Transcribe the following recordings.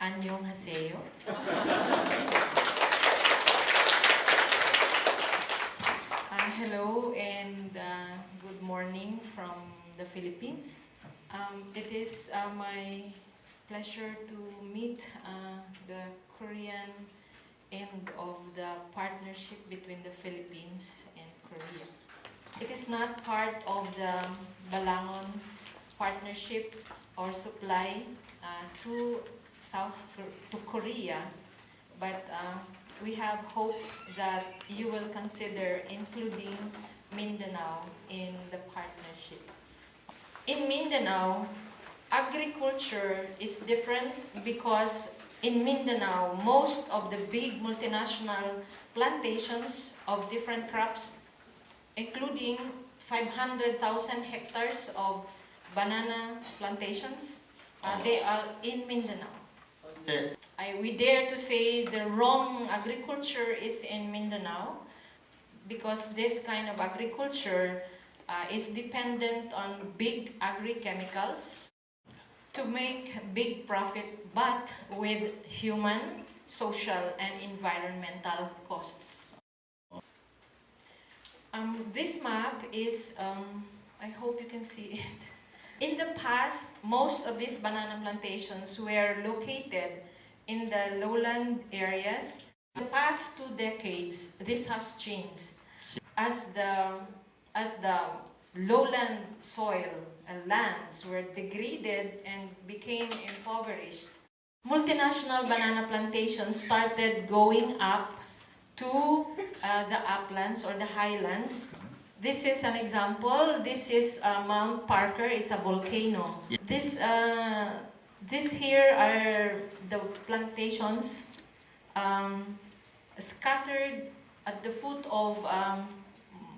안녕하세요. Hello and good morning from the Philippines. It is my pleasure to meet the Korean end of the partnership between the Philippines and Korea. It is not part of the Balangon partnership or supply to Korea, but we have hope that you will consider including Mindanao in the partnership. In Mindanao, agriculture is different because in Mindanao, most of the big multinational plantations of different crops, including 500,000 hectares of banana plantations, they are in Mindanao. We dare to say the wrong agriculture is in Mindanao because this kind of agriculture is dependent on big agri-chemicals to make big profit, but with human, social, and environmental costs. This map is, I hope you can see it. In the past, most of these banana plantations were located in the lowland areas. In the past 2 decades, this has changed. As the lowland soil and lands were degraded and became impoverished, multinational banana plantations started going up to the uplands or the highlands. This is an example. This is Mount Parker. It's a volcano. This here are the plantations scattered at the foot of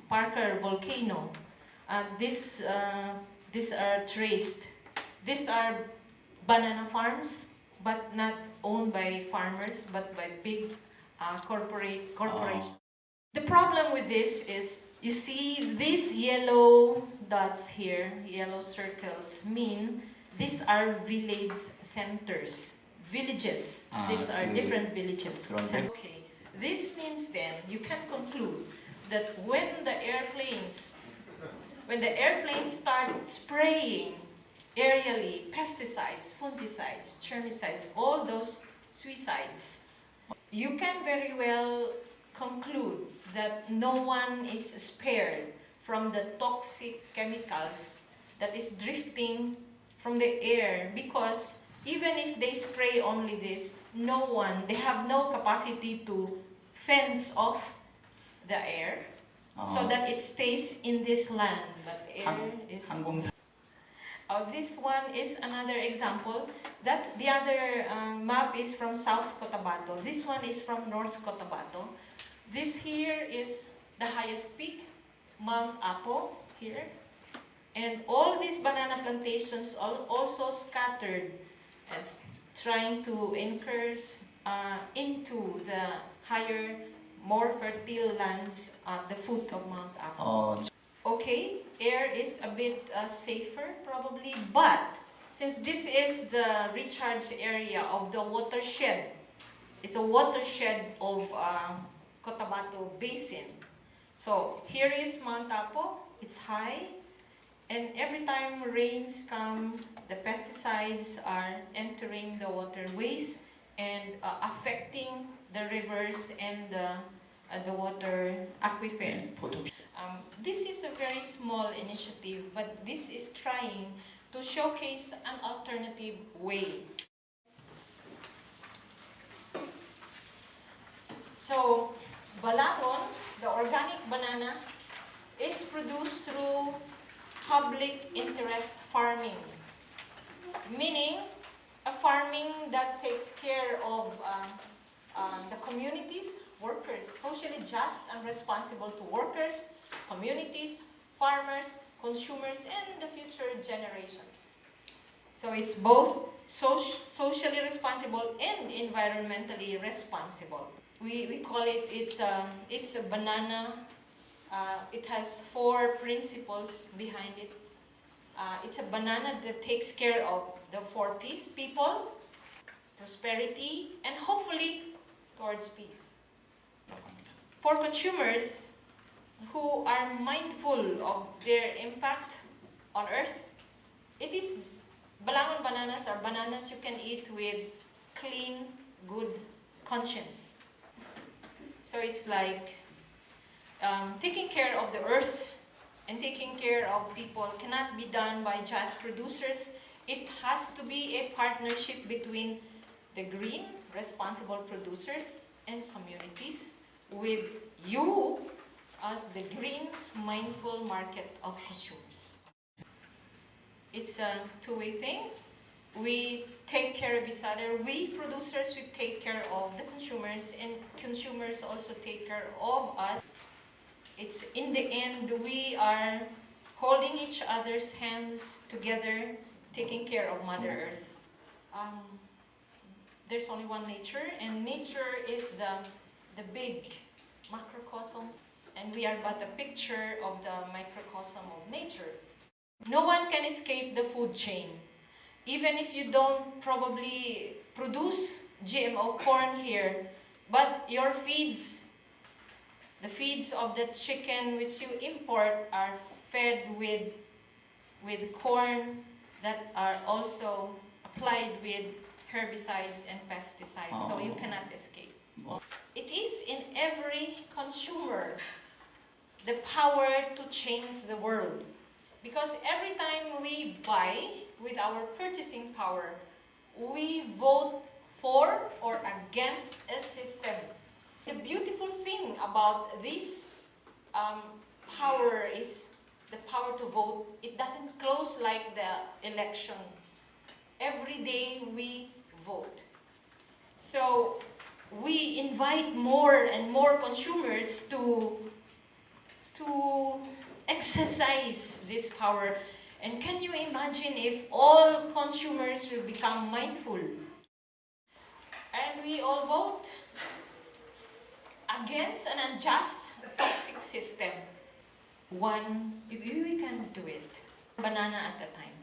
Parker volcano. These are traced. These are banana farms, but not owned by farmers, but by big corporations. The problem with this is, you see these yellow dots here, yellow circles, mean these are village centers, villages. These are different villages. Okay. This means then you can conclude that when the airplanes start spraying aerially pesticides, fungicides, germicides, all those suicides, you can very well conclude that no one is spared from the toxic chemicals that is drifting from the air, because even if they spray only this, they have no capacity to fence off the air so that it stays in this land. But air is... this one is another example. That the other map is from South Cotabato. This one is from North Cotabato. This here is the highest peak, Mount Apo here. And all these banana plantations are also scattered as trying to increase into the higher, more fertile lands at the foot of Mount Apo. Okay, air is a bit safer probably, but since this is the recharge area of the watershed, it's a watershed of Cotabato Basin. So here is Mount Apo, it's high, and every time rains come, the pesticides are entering the waterways and affecting the rivers and the water aquifer. This is a very small initiative, but this is trying to showcase an alternative way. So, Balangon, the organic banana, is produced through public interest farming, meaning a farming that takes care of the communities, workers, socially just and responsible to workers, communities, farmers, consumers, and the future generations. So it's both socially responsible and environmentally responsible. We call it, it's a banana. It has 4 principles behind it. It's a banana that takes care of the 4 P's: people, prosperity, and hopefully towards peace. For consumers who are mindful of their impact on earth, it is balangon bananas are bananas you can eat with clean, good conscience. So it's like taking care of the earth and taking care of people cannot be done by just producers. It has to be a partnership between the green, responsible producers and communities with you as the green, mindful market of consumers. It's a two-way thing. We take care of each other. We producers, we take care of the consumers, and consumers also take care of us. It's in the end, we are holding each other's hands together, taking care of Mother Earth. There's only one nature, and nature is the big macrocosm, and we are but a picture of the microcosm of nature. No one can escape the food chain. Even if you don't probably produce GMO corn here, but your feeds, the feeds of the chicken which you import are fed with corn that are also applied with herbicides and pesticides, so you cannot escape. It is in every consumer the power to change the world. Because every time we buy with our purchasing power, we vote for or against a system. The beautiful thing about this power is the power to vote. It doesn't close like the elections. Every day we vote. So we invite more and more consumers to exercise this power. And can you imagine if all consumers will become mindful? And we all vote against an unjust, toxic system. We can do it. Banana at a time.